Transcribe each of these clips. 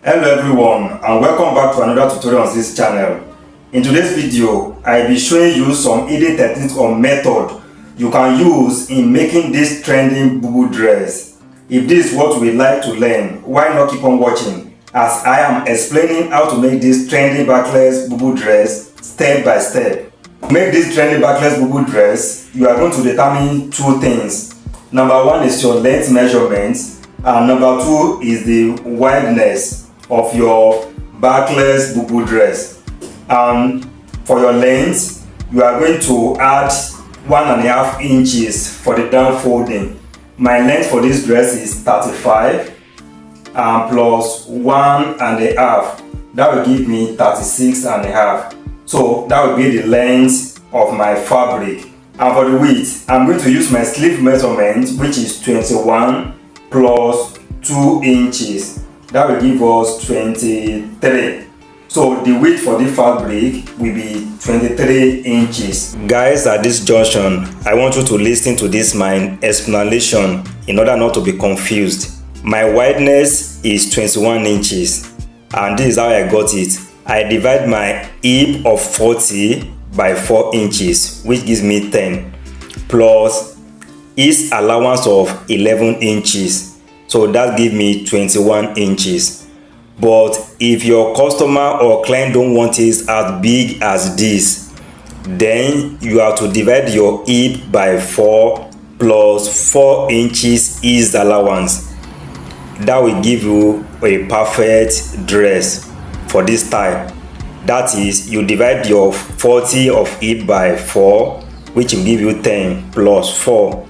Hello everyone, and welcome back to another tutorial on this channel. In today's video, I'll be showing you some hidden techniques or method you can use in making this trending Bubu dress. If this is what you would like to learn, why not keep on watching as I am explaining how to make this trending backless Bubu dress step by step. To make this trending backless Bubu dress, you are going to determine two things. Number one is your length measurements, and number two is the wideness of your backless Bubu dress. And for your length, you are going to add 1.5 inches for the down folding. My length for this dress is 35 and plus 1.5. That will give me 36.5. So that will be the length of my fabric. And for the width, I'm going to use my sleeve measurement, which is 21 plus 2 inches. That will give us 23. So the width for the fabric will be 23 inches. Guys, at this junction, I want you to listen to this my explanation in order not to be confused. My wideness is 21 inches, and this is how I got it. I divide my hip of 40 by 4 inches, which gives me 10, plus its allowance of 11 inches. So that gives me 21 inches. But if your customer or client don't want it as big as this, then you have to divide your hip by 4 plus 4 inches is allowance. That will give you a perfect dress for this style. That is, you divide your 40 of hip by 4, which will give you 10 plus 4.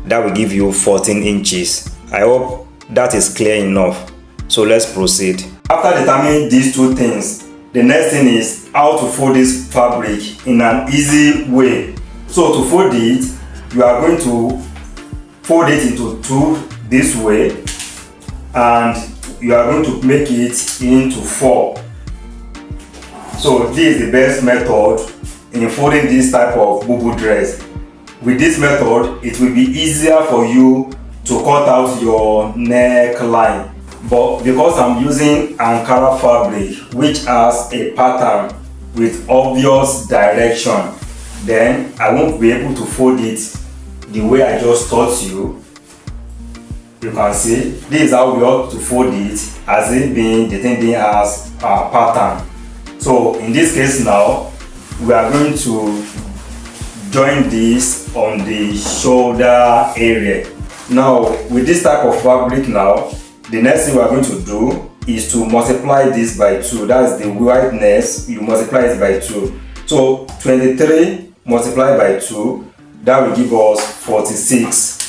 That will give you 14 inches. I hope that is clear enough. So let's proceed. After determining these two things, the next thing is how to fold this fabric in an easy way. So to fold it, you are going to fold it into two this way, and you are going to make it into 4. So this is the best method in folding this type of Bubu dress. With this method, it will be easier for you to cut out your neckline. But because I'm using Ankara fabric, which has a pattern with obvious direction, then I won't be able to fold it the way I just taught you. You can see, this is how we ought to fold it, as it being the thing being as a pattern. So in this case now, we are going to join this on the shoulder area. Now with this type of fabric now, the next thing we are going to do is to multiply this by 2. That's the wideness, you multiply it by 2. So 23 multiplied by 2, that will give us 46.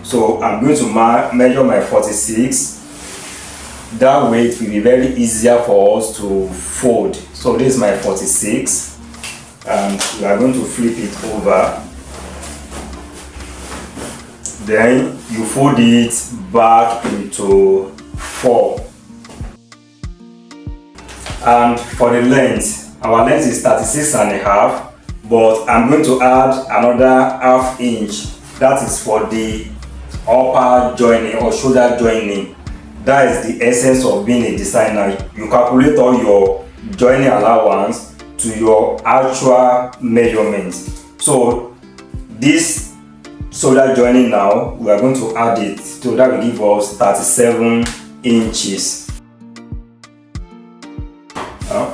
So I'm going to measure my 46. That way it will be very easier for us to fold. So this is my 46, and we are going to flip it over. Then you fold it back into 4. And for the length, our length is 36.5, but I'm going to add another ½ inch. That is for the upper joining or shoulder joining. That is the essence of being a designer. You calculate all your joining allowance to your actual measurements. So this shoulder joining now, we are going to add it, so that will give us 37 inches.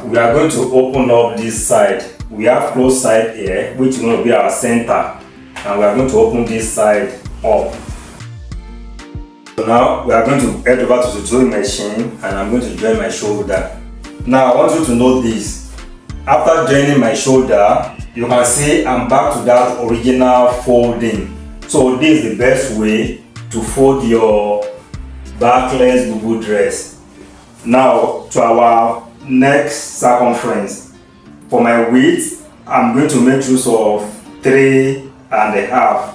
We are going to open up this side. We have closed side here, which is going to be our center, and we are going to open this side up. So now we are going to head over to the sewing machine, and I'm going to join my shoulder. Now I want you to know this. After joining my shoulder, you can see I'm back to that original folding. So this is the best way to fold your backless Bubu dress. Now to our neck circumference. For my width, I'm going to make use of 3.5.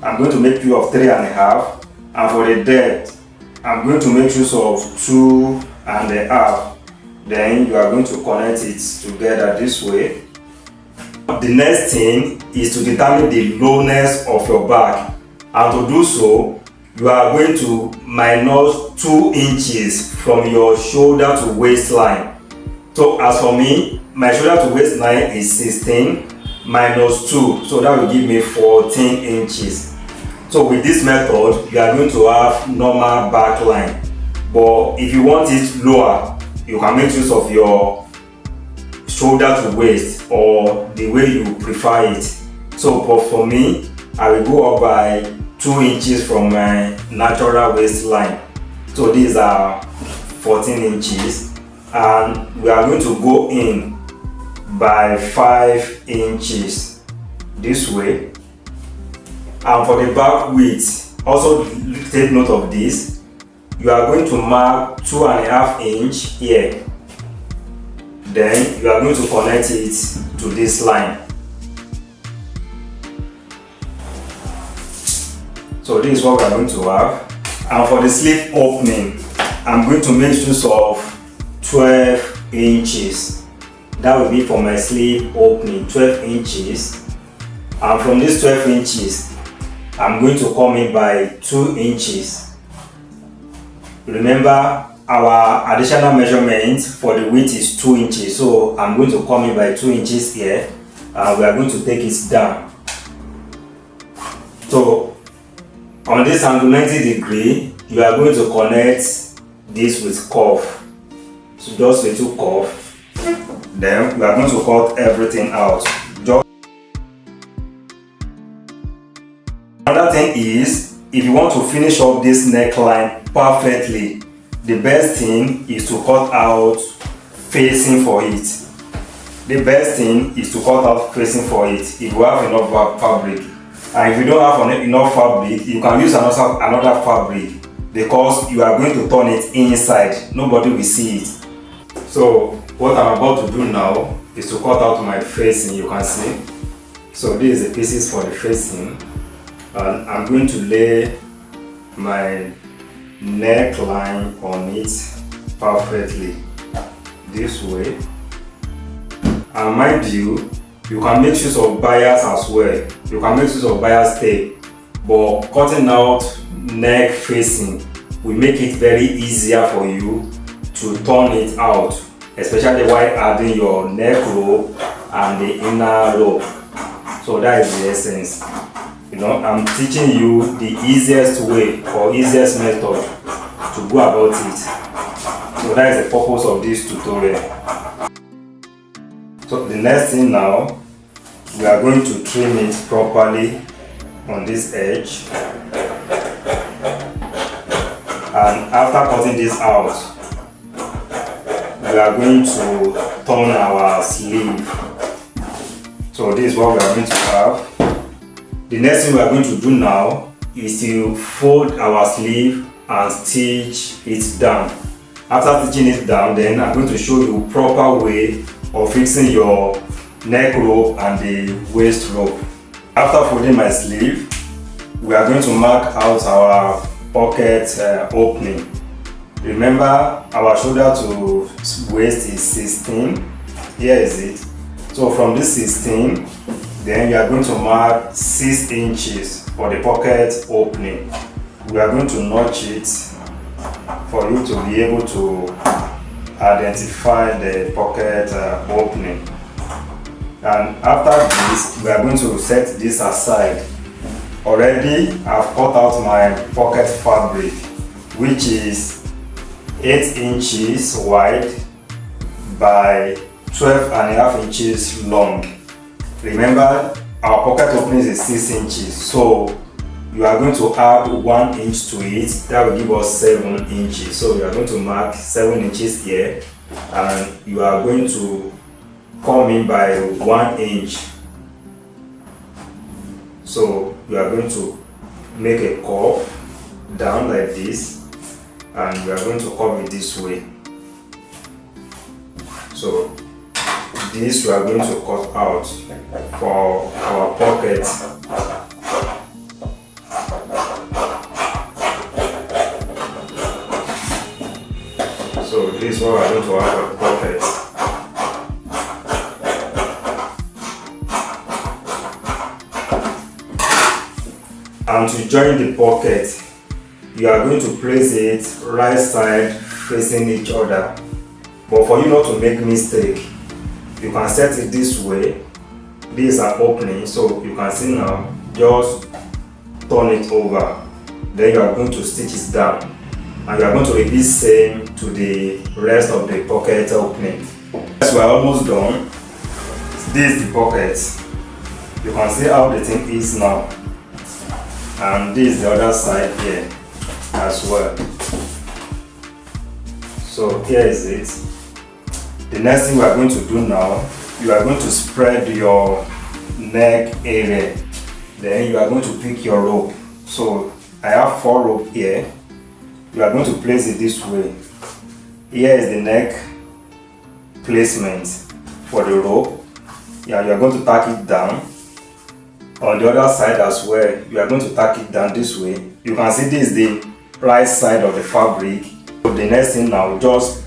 I'm going to make use of 3.5. And for the depth, I'm going to make use of 2.5. Then you are going to connect it together this way. The next thing is to determine the lowness of your back, and to do so, you are going to minus 2 inches from your shoulder to waistline. So as for me, my shoulder to waistline is 16 minus 2, so that will give me 14 inches. So with this method, you are going to have normal back line, but if you want it lower, you can make use of your shoulder to waist or the way you prefer it. So but for me, I will go up by 2 inches from my natural waistline. So these are 14 inches, and we are going to go in by 5 inches this way. And for the back width, also take note of this, you are going to mark 2.5 inch here. Then you are going to connect it to this line. So this is what we are going to have. And for the sleeve opening, I'm going to make use of 12 inches. That will be for my sleeve opening, 12 inches. And from this 12 inches, I'm going to come in by 2 inches. Remember, our additional measurement for the width is 2 inches. So I'm going to come in by 2 inches here, and we are going to take it down. So on this angle 90 degree, you are going to connect this with curve. So just a little curve. Then we are going to cut everything out. Another thing is, if you want to finish up this neckline perfectly, the best thing is to cut out facing for it. The best thing is to cut out facing for it if you have enough fabric. And if you don't have enough fabric, you can use another fabric, because you are going to turn it inside. Nobody will see it. So what I'm about to do now is to cut out my facing. You can see. So this is the pieces for the facing, and I'm going to lay my neckline on it perfectly this way. And mind you, you can make use of bias as well. You can make use of bias tape, but cutting out neck facing will make it very easier for you to turn it out, especially while adding your neck rope and the inner rope. So that is the essence. I'm teaching you the easiest way or easiest method to go about it. So that is the purpose of this tutorial. So the next thing now, we are going to trim it properly on this edge. And after cutting this out, we are going to turn our sleeve. So this is what we are going to have. The next thing we are going to do now is to fold our sleeve and stitch it down. After stitching it down, then I'm going to show you proper way of fixing your neck rope and the waist rope. After folding my sleeve, we are going to mark out our pocket opening. Remember, our shoulder to waist is 16. Here is it. So from this 16, then we are going to mark 6 inches for the pocket opening. We are going to notch it for you to be able to identify the pocket opening. And after this, we are going to set this aside. Already, I've cut out my pocket fabric, which is 8 inches wide by 12.5 inches long. Remember, our pocket opening is 6 inches, so you are going to add 1 inch to it. That will give us 7 inches. So you are going to mark 7 inches here, and you are going to come in by 1 inch. So you are going to make a curve down like this, and we are going to curve it this way. So this we are going to cut out for our pocket. So this is what we are going to have for the pocket. And to join the pocket, you are going to place it right side facing each other. But for you not to make mistake, you can set it this way. This is an opening, so you can see now. Just turn it over. Then you are going to stitch it down, and you are going to repeat same to the rest of the pocket opening. As we are almost done, this is the pocket. You can see how the thing is now, and this is the other side here as well. So here is it. The next thing we are going to do now, you are going to spread your neck area. Then you are going to pick your rope. So I have 4 rope here. You are going to place it this way. Here is the neck placement for the rope. Yeah, you are going to tack it down. On the other side as well, you are going to tack it down this way. You can see this is the right side of the fabric. So the next thing now, just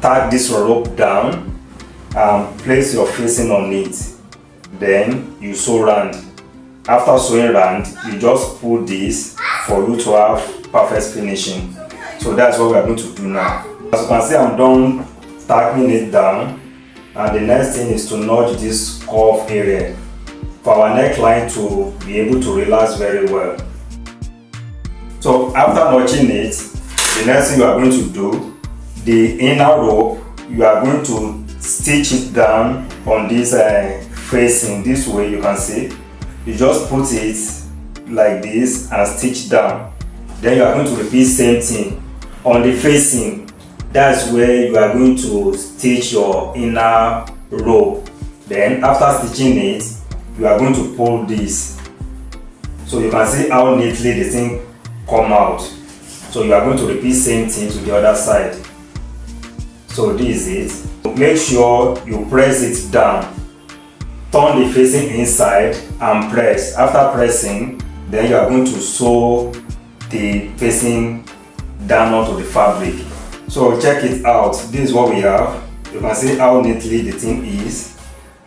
tack this rope down and place your facing on it. Then you sew round. After sewing round, you just pull this for you to have perfect finishing. So that's what we are going to do now. As you can see, I'm done tacking it down, and the next thing is to notch this curve area for our neckline to be able to relax very well. So after notching it, the next thing you are going to do, the inner rope, you are going to stitch it down on this facing this way. You can see you just put it like this and stitch down. Then you are going to repeat same thing on the facing. That's where you are going to stitch your inner rope. Then after stitching it, you are going to pull this, so you can see how neatly the thing come out. So you are going to repeat same thing to the other side. So this is it. Make sure you press it down. Turn the facing inside and press. After pressing, then you are going to sew the facing down onto the fabric. So check it out. This is what we have. You can see how neatly the thing is.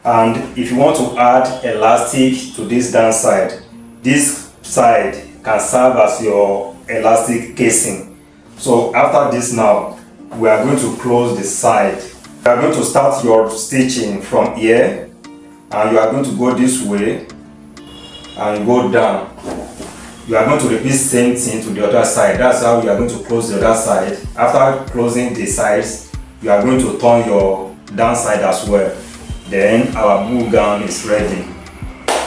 And if you want to add elastic to this down side, this side can serve as your elastic casing. So after this now, we are going to close the side. You are going to start your stitching from here, and you are going to go this way and go down. You are going to repeat same thing to the other side. That's how you are going to close the other side. After closing the sides, you are going to turn your down side as well. Then our Bubu gown is ready.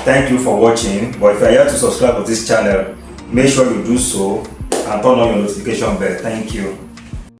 Thank you for watching. But if you are here to subscribe to this channel, make sure you do so and turn on your notification bell. Thank you.